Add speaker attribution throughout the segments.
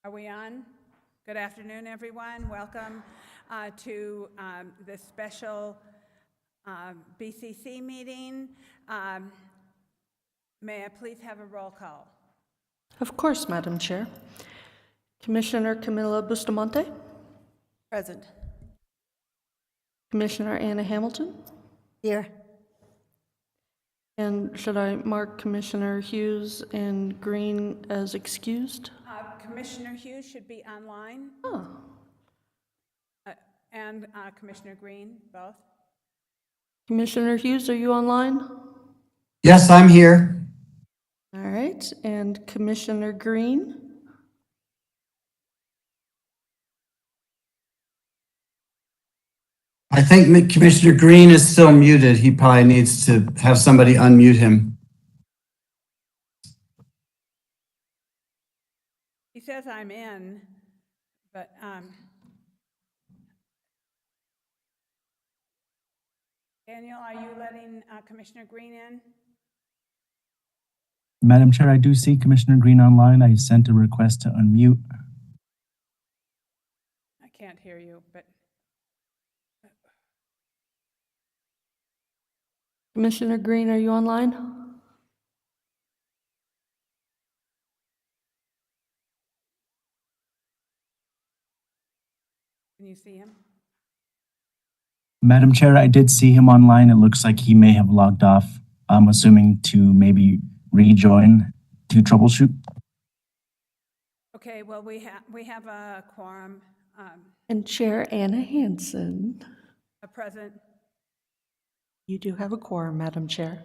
Speaker 1: Are we on? Good afternoon, everyone. Welcome to this special BCC meeting. May I please have a roll call?
Speaker 2: Of course, Madam Chair. Commissioner Camilla Bustamante?
Speaker 3: Present.
Speaker 2: Commissioner Anna Hamilton?
Speaker 3: Here.
Speaker 2: And should I mark Commissioner Hughes and Green as excused?
Speaker 1: Commissioner Hughes should be online.
Speaker 2: Oh.
Speaker 1: And Commissioner Green, both.
Speaker 2: Commissioner Hughes, are you online?
Speaker 4: Yes, I'm here.
Speaker 2: All right. And Commissioner Green?
Speaker 4: I think Commissioner Green is still muted. He probably needs to have somebody unmute him.
Speaker 1: He says I'm in, but Daniel, are you letting Commissioner Green in?
Speaker 5: Madam Chair, I do see Commissioner Green online. I sent a request to unmute.
Speaker 1: I can't hear you, but
Speaker 2: Commissioner Green, are you online?
Speaker 1: can you see him?
Speaker 5: Madam Chair, I did see him online. It looks like he may have logged off. I'm assuming to maybe rejoin to troubleshoot.
Speaker 1: Okay, well, we have a quorum,
Speaker 2: And Chair Anna Hansen?
Speaker 1: a present.
Speaker 2: You do have a quorum, Madam Chair.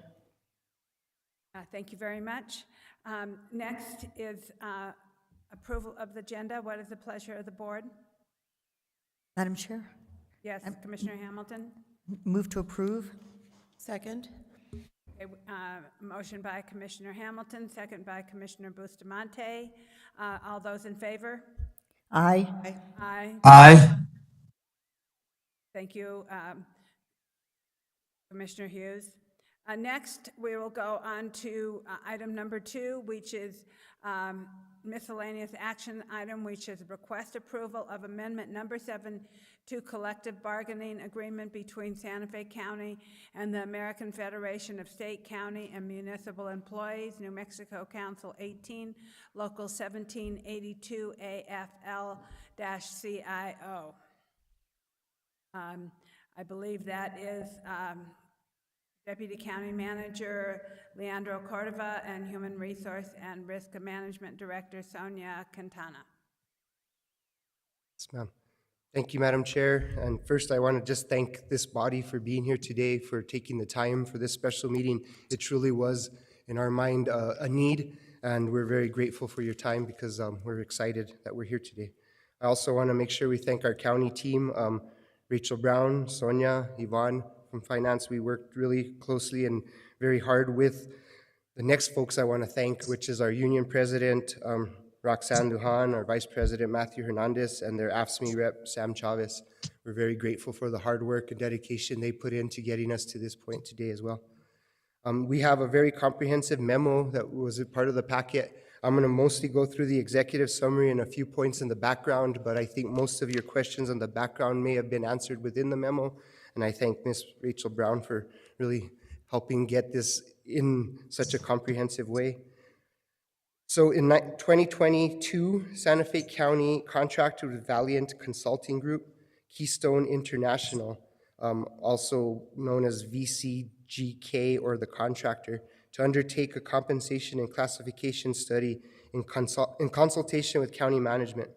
Speaker 1: Thank you very much. Next is approval of the agenda. What is the pleasure of the board?
Speaker 3: Madam Chair,
Speaker 1: Yes, Commissioner Hamilton.
Speaker 3: move to approve. Second.
Speaker 1: Okay, motion by Commissioner Hamilton, second by Commissioner Bustamante. All those in favor?
Speaker 3: Aye.
Speaker 1: Aye.
Speaker 4: Aye.
Speaker 1: Thank you, Commissioner Hughes. Next, we will go on to item number 2, which is miscellaneous action item, which is request approval of amendment number 7 to collective bargaining agreement between Santa Fe County and the American Federation of State, County, and Municipal Employees, New Mexico Council 18, Local 1782 AFL-CIO. I believe that is Deputy County Manager Leandro Cordova and Human Resource and Risk Management Director Sonia Quintana.
Speaker 6: Yes, ma'am. Thank you, Madam Chair. And first, I want to just thank this body for being here today, for taking the time for this special meeting. It truly was, in our mind, a need, and we're very grateful for your time because we're excited that we're here today. I also want to make sure we thank our county team, Rachel Brown, Sonia, Yvonne from Finance. We worked really closely and very hard with the next folks I want to thank, which is our union president, Roxanne Lujan, our vice president, Matthew Hernandez, and their AFSCME rep, Sam Chavez. We're very grateful for the hard work and dedication they put into getting us to this point today as well. We have a very comprehensive memo that was a part of the packet. I'm going to mostly go through the executive summary and a few points in the background, but I think most of your questions on the background may have been answered within the memo, and I thank Ms. Rachel Brown for really helping get this in such a comprehensive way. So in 2022, Santa Fe County contracted with Valiant Consulting Group, Keystone International, also known as VCGK or the contractor, to undertake a compensation and classification study in consultation with county management.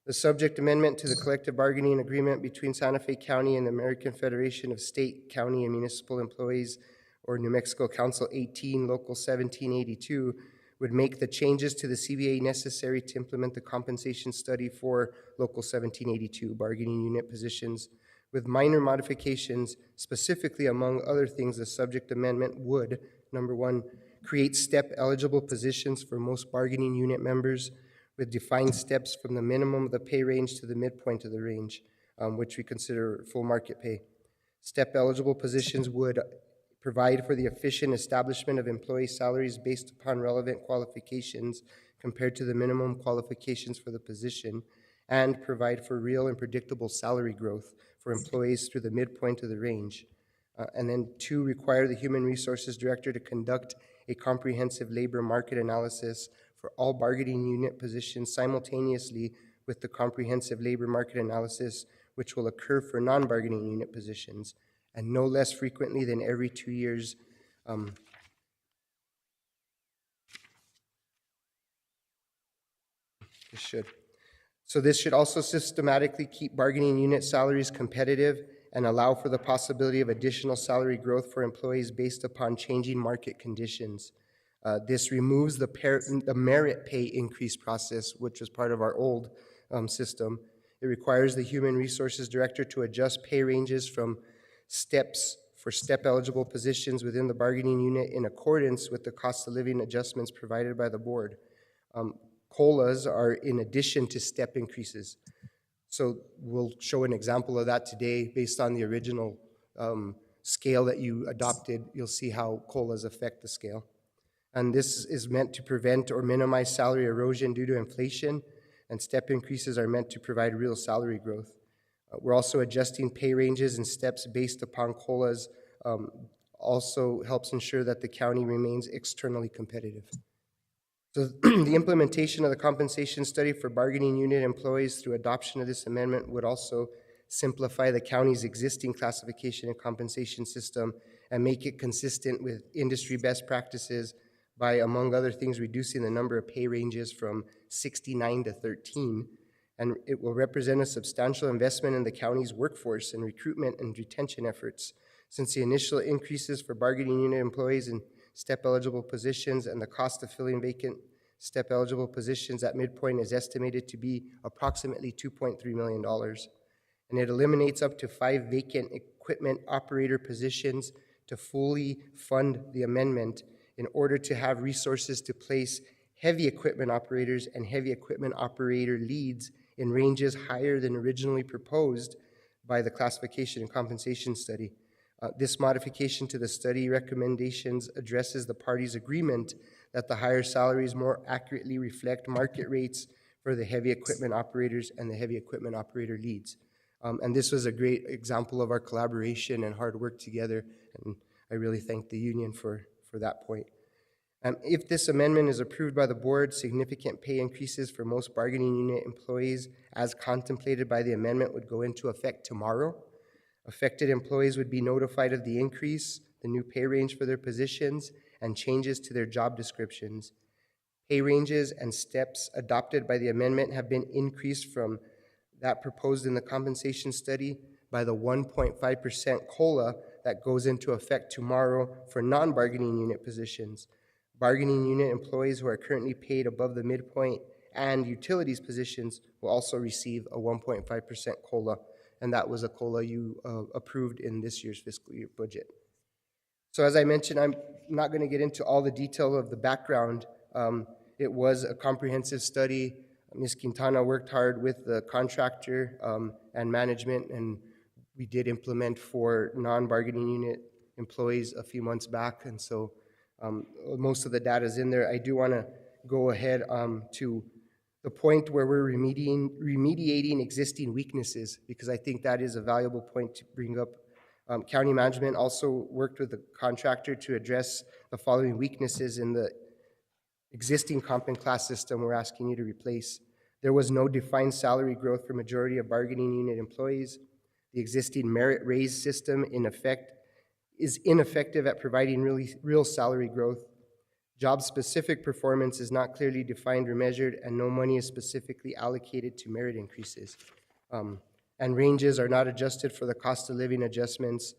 Speaker 6: The subject amendment to the collective bargaining agreement between Santa Fe County and the American Federation of State, County, and Municipal Employees, or New Mexico Council 18, Local 1782, would make the changes to the CBA necessary to implement the compensation study for Local 1782 bargaining unit positions with minor modifications. Specifically, among other things, the subject amendment would, number 1, create step-eligible positions for most bargaining unit members with defined steps from the minimum of the pay range to the midpoint of the range, which we consider full market pay. Step-eligible positions would provide for the efficient establishment of employee salaries based upon relevant qualifications compared to the minimum qualifications for the position, and provide for real and predictable salary growth for employees through the midpoint of the range. And then 2, require the Human Resources Director to conduct a comprehensive labor market analysis for all bargaining unit positions simultaneously with the comprehensive labor market analysis, which will occur for non-bargaining unit positions, and no less frequently than every 2 years. This should. So this should also systematically keep bargaining unit salaries competitive and allow for the possibility of additional salary growth for employees based upon changing market conditions. This removes the merit pay increase process, which was part of our old system. It requires the Human Resources Director to adjust pay ranges from steps for step-eligible positions within the bargaining unit in accordance with the cost of living adjustments provided by the board. COLAs are in addition to step increases. So we'll show an example of that today based on the original scale that you adopted. You'll see how COLAs affect the scale. And this is meant to prevent or minimize salary erosion due to inflation, and step increases are meant to provide real salary growth. We're also adjusting pay ranges and steps based upon COLAs. Also helps ensure that the county remains externally competitive. So the implementation of the compensation study for bargaining unit employees through adoption of this amendment would also simplify the county's existing classification and compensation system and make it consistent with industry best practices by, among other things, reducing the number of pay ranges from 69 to 13. And it will represent a substantial investment in the county's workforce and recruitment and retention efforts, since the initial increases for bargaining unit employees in step-eligible positions and the cost of filling vacant step-eligible positions at midpoint is estimated to be approximately $2.3 million. And it eliminates up to 5 vacant equipment operator positions to fully fund the amendment in order to have resources to place heavy equipment operators and heavy equipment operator leads in ranges higher than originally proposed by the classification and compensation study. This modification to the study recommendations addresses the parties' agreement that the higher salaries more accurately reflect market rates for the heavy equipment operators and the heavy equipment operator leads. And this was a great example of our collaboration and hard work together, and I really thank the union for that point. If this amendment is approved by the board, significant pay increases for most bargaining unit employees as contemplated by the amendment would go into effect tomorrow. Affected employees would be notified of the increase, the new pay range for their positions, and changes to their job descriptions. Pay ranges and steps adopted by the amendment have been increased from that proposed in the compensation study by the 1.5% COLA that goes into effect tomorrow for non-bargaining unit positions. Bargaining unit employees who are currently paid above the midpoint and utilities positions will also receive a 1.5% COLA, and that was a COLA you approved in this year's fiscal year budget. So as I mentioned, I'm not going to get into all the detail of the background. It was a comprehensive study. Ms. Quintana worked hard with the contractor and management, and we did implement for non-bargaining unit employees a few months back, and so most of the data is in there. I do want to go ahead to the point where we're remediating existing weaknesses, because I think that is a valuable point to bring up. County management also worked with the contractor to address the following weaknesses in the existing comp and class system we're asking you to replace. There was no defined salary growth for majority of bargaining unit employees. The existing merit raise system is ineffective at providing real salary growth. Job-specific performance is not clearly defined or measured, and no money is specifically allocated to merit increases. And ranges are not adjusted for the cost of living adjustments,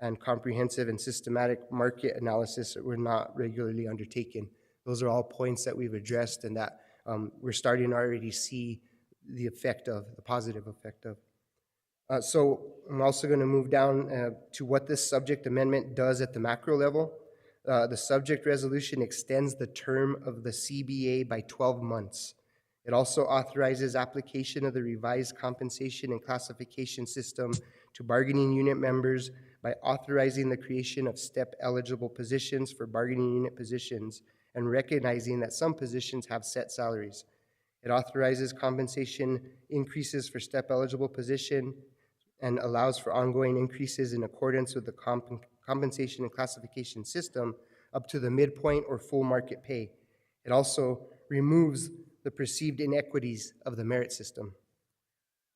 Speaker 6: and comprehensive and systematic market analysis were not regularly undertaken. Those are all points that we've addressed and that we're starting to already see the positive effect of. So I'm also going to move down to what this subject amendment does at the macro level. The subject resolution extends the term of the CBA by 12 months. It also authorizes application of the revised compensation and classification system to bargaining unit members by authorizing the creation of step-eligible positions for bargaining unit positions and recognizing that some positions have set salaries. It authorizes compensation increases for step-eligible position and allows for ongoing increases in accordance with the compensation and classification system up to the midpoint or full market pay. It also removes the perceived inequities of the merit system.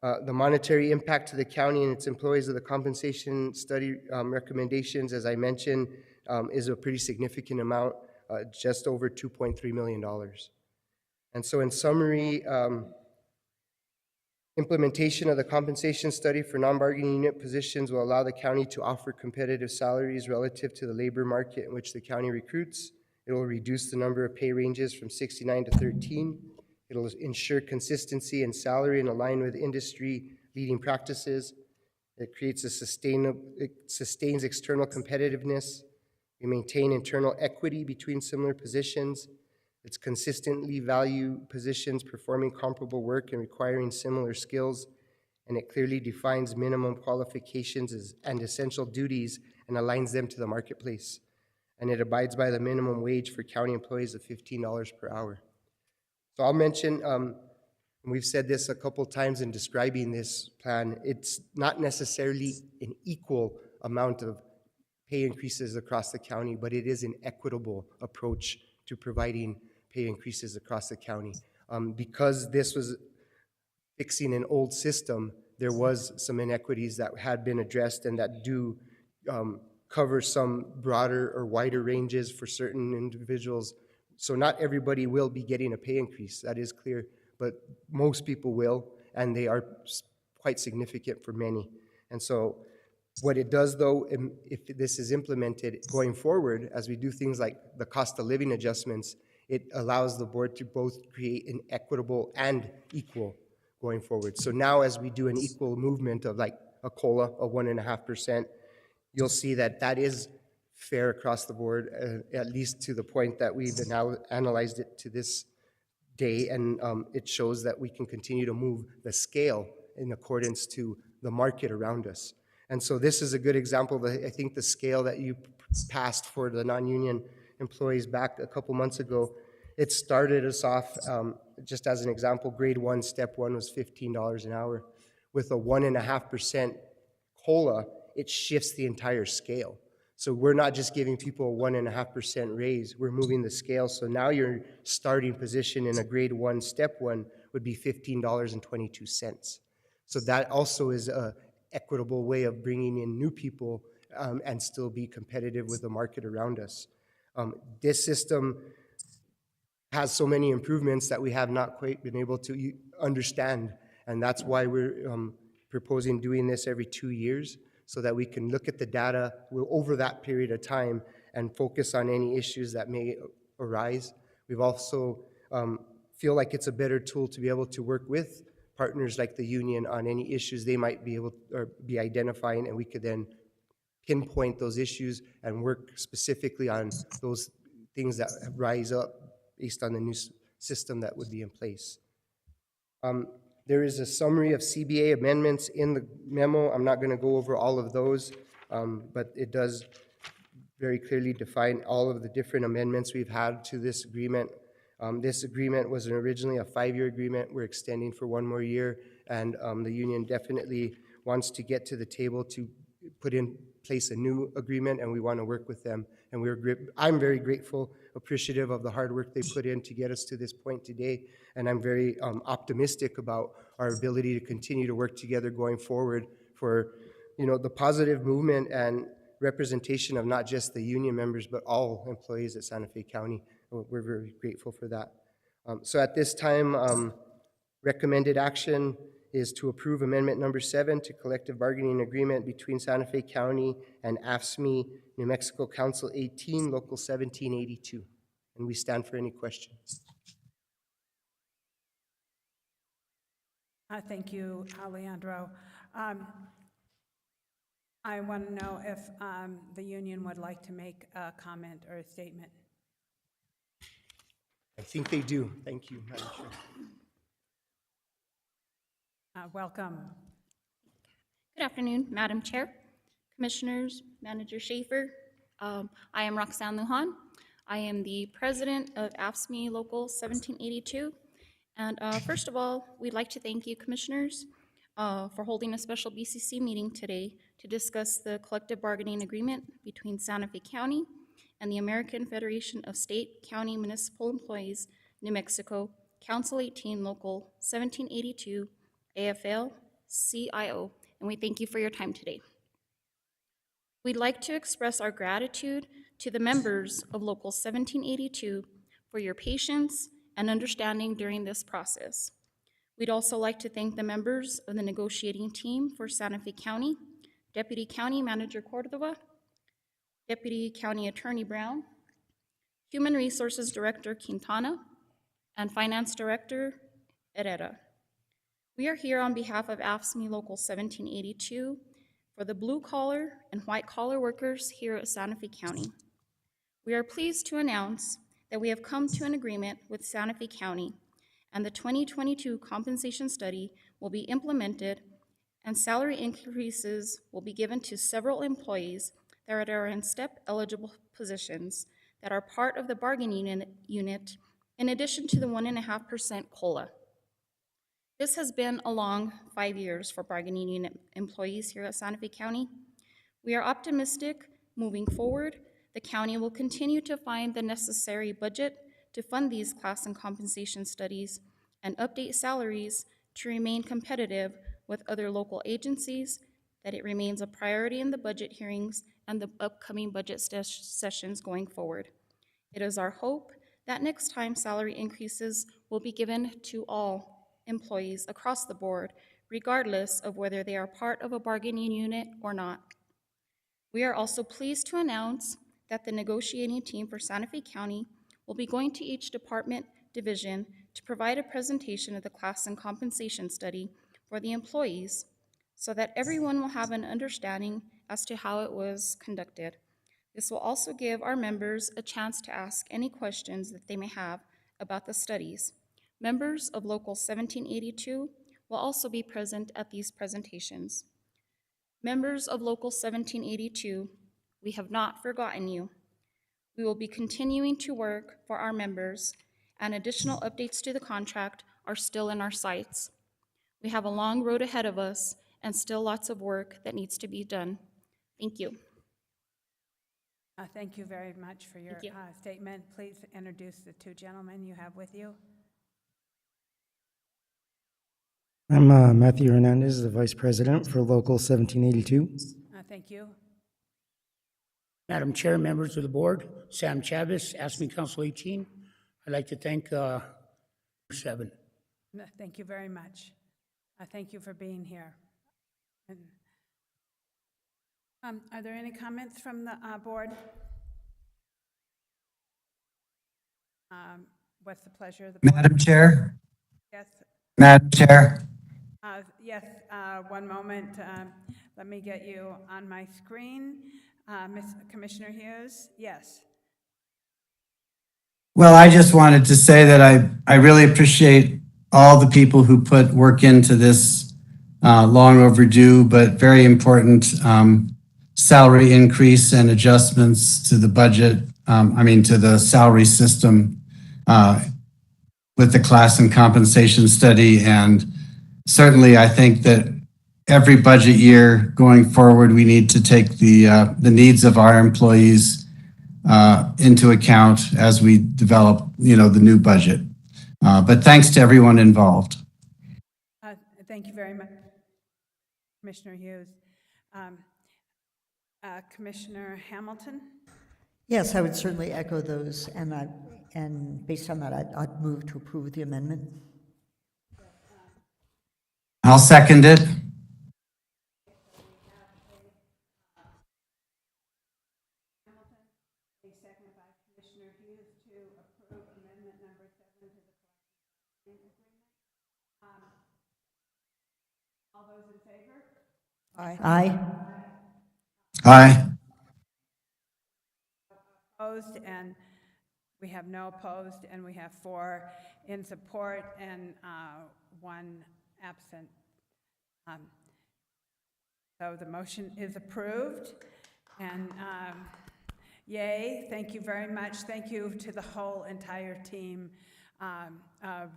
Speaker 6: The monetary impact to the county and its employees of the compensation study recommendations, as I mentioned, is a pretty significant amount, just over $2.3 million. And so in summary, implementation of the compensation study for non-bargaining unit positions will allow the county to offer competitive salaries relative to the labor market in which the county recruits. It will reduce the number of pay ranges from 69 to 13. It will ensure consistency in salary and align with industry-leading practices. It creates it sustains external competitiveness. We maintain internal equity between similar positions. It's consistently value positions performing comparable work and requiring similar skills, and it clearly defines minimum qualifications and essential duties and aligns them to the marketplace. And it abides by the minimum wage for county employees of $15 per hour. So I'll mention, we've said this a couple times in describing this plan, it's not necessarily an equal amount of pay increases across the county, but it is an equitable approach to providing pay increases across the county. Because this was fixing an old system, there was some inequities that had been addressed and that do cover some broader or wider ranges for certain individuals. So not everybody will be getting a pay increase, that is clear, but most people will, and they are quite significant for many. And so what it does, though, if this is implemented going forward, as we do things like the cost of living adjustments, it allows the board to both create an equitable and equal going forward. So now as we do an equal movement of like a COLA of 1.5%, you'll see that that is fair across the board, at least to the point that we've now analyzed it to this day, and it shows that we can continue to move the scale in accordance to the market around us. And so this is a good example of, I think, the scale that you passed for the non-union employees back a couple months ago. It started us off, just as an example, grade 1, step 1 was $15 an hour. With a 1.5% COLA, it shifts the entire scale. So we're not just giving people a 1.5% raise, we're moving the scale. So now your starting position in a grade 1, step 1 would be $15.22. So that also is a equitable way of bringing in new people and still be competitive with the market around us. This system has so many improvements that we have not quite been able to understand, and that's why we're proposing doing this every 2 years, so that we can look at the data over that period of time and focus on any issues that may arise. We've also feel like it's a better tool to be able to work with partners like the union on any issues they might be able or be identifying, and we could then pinpoint those issues and work specifically on those things that rise up based on the new system that would be in place. There is a summary of CBA amendments in the memo. I'm not going to go over all of those, but it does very clearly define all of the different amendments we've had to this agreement. This agreement was originally a 5-year agreement. We're extending for 1 more year, and the union definitely wants to get to the table to put in place a new agreement, and we want to work with them. And I'm very grateful, appreciative of the hard work they put in to get us to this point today, and I'm very optimistic about our ability to continue to work together going forward for, the positive movement and representation of not just the union members, but all employees at Santa Fe County. We're very grateful for that. So at this time, recommended action is to approve amendment number 7 to collective bargaining agreement between Santa Fe County and AFSCME, New Mexico Council 18, Local 1782. And we stand for any questions.
Speaker 1: Thank you, Alejandro. I want to know if the union would like to make a comment or a statement.
Speaker 6: I think they do. Thank you, Madam Chair.
Speaker 1: Welcome.
Speaker 7: Good afternoon, Madam Chair, Commissioners, Manager Schaefer. I am Roxanne Lujan. I am the president of AFSCME Local 1782. And first of all, we'd like to thank you, commissioners, for holding a special BCC meeting today to discuss the collective bargaining agreement between Santa Fe County and the American Federation of State, County, Municipal Employees, New Mexico, Council 18, Local 1782, AFL-CIO, and we thank you for your time today. We'd like to express our gratitude to the members of Local 1782 for your patience and understanding during this process. We'd also like to thank the members of the negotiating team for Santa Fe County, Deputy County Manager Cordova, Deputy County Attorney Brown, Human Resources Director Quintana, and Finance Director Herrera. We are here on behalf of AFSCME Local 1782 for the blue-collar and white-collar workers here at Santa Fe County. We are pleased to announce that we have come to an agreement with Santa Fe County, and the 2022 compensation study will be implemented, and salary increases will be given to several employees that are in step-eligible positions that are part of the bargaining unit, in addition to the 1.5% COLA. This has been a long 5 years for bargaining unit employees here at Santa Fe County. We are optimistic moving forward. The county will continue to find the necessary budget to fund these class and compensation studies and update salaries to remain competitive with other local agencies, that it remains a priority in the budget hearings and the upcoming budget sessions going forward. It is our hope that next time salary increases will be given to all employees across the board, regardless of whether they are part of a bargaining unit or not. We are also pleased to announce that the negotiating team for Santa Fe County will be going to each department division to provide a presentation of the class and compensation study for the employees so that everyone will have an understanding as to how it was conducted. This will also give our members a chance to ask any questions that they may have about the studies. Members of Local 1782 will also be present at these presentations. Members of Local 1782, we have not forgotten you. We will be continuing to work for our members, and additional updates to the contract are still in our sights. We have a long road ahead of us and still lots of work that needs to be done. Thank you.
Speaker 1: Thank you very much for your
Speaker 7: Thank you.
Speaker 1: statement. Please introduce the two gentlemen you have with you.
Speaker 8: I'm Matthew Hernandez, the Vice President for Local 1782.
Speaker 1: Thank you.
Speaker 9: Madam Chair, members of the board, Sam Chavez, AFSCME Council 18. I'd like to thank 7.
Speaker 1: No, thank you very much. Thank you for being here. And, are there any comments from the board? What's the pleasure of the board?
Speaker 4: Madam Chair?
Speaker 1: Yes.
Speaker 4: Madam Chair?
Speaker 1: Yes, one moment. Let me get you on my screen. Commissioner Hughes, yes.
Speaker 4: Well, I just wanted to say that I really appreciate all the people who put work into this long overdue but very important salary increase and adjustments to the budget, to the salary system with the class and compensation study. And certainly I think that every budget year going forward, we need to take the needs of our employees into account as we develop, the new budget. But thanks to everyone involved.
Speaker 1: Thank you very much, Commissioner Hughes. Commissioner Hamilton?
Speaker 3: Yes, I would certainly echo those, and based on that, I'd move to approve the amendment.
Speaker 4: I'll second it.
Speaker 3: Aye.
Speaker 4: Aye.
Speaker 1: Opposed, and we have no opposed, and we have 4 in support and 1 absent. So the motion is approved, and Yay, thank you very much. Thank you to the whole entire team of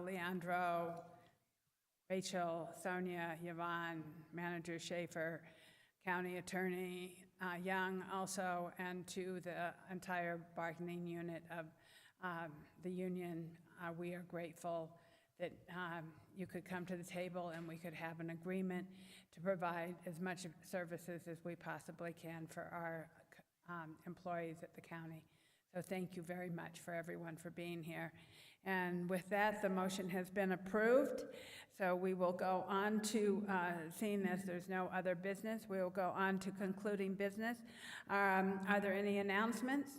Speaker 1: Leandro, Rachel, Sonia, Yvonne, Manager Schaefer, County Attorney Young also, and to the entire bargaining unit of the union. We are grateful that you could come to the table and we could have an agreement to provide as much services as we possibly can for our employees at the county. So thank you very much for everyone for being here. And with that, the motion has been approved. So we will go on to, seeing as there's no other business, we will go on to concluding business. Are there any announcements?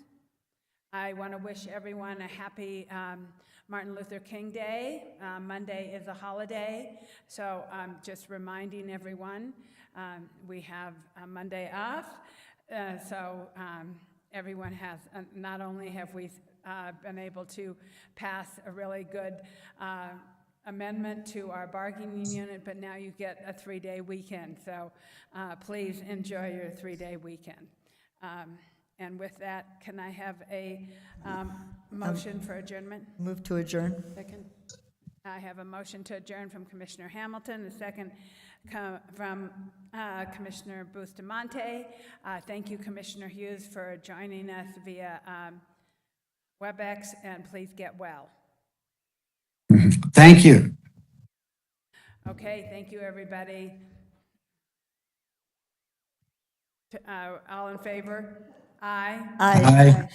Speaker 1: I want to wish everyone a happy Martin Luther King Day. Monday is a holiday, so just reminding everyone, we have Monday off. So everyone has, not only have we been able to pass a really good amendment to our bargaining unit, but now you get a 3-day weekend. So please enjoy your 3-day weekend. And with that, can I have a motion for adjournment?
Speaker 3: Move to adjourn.
Speaker 1: Second. I have a motion to adjourn from Commissioner Hamilton, a second from Commissioner Bustamante. Thank you, Commissioner Hughes, for joining us via WebEx, and please get well.
Speaker 4: Thank you.
Speaker 1: Okay, thank you, everybody. All in favor? Aye.
Speaker 3: Aye.
Speaker 4: Aye.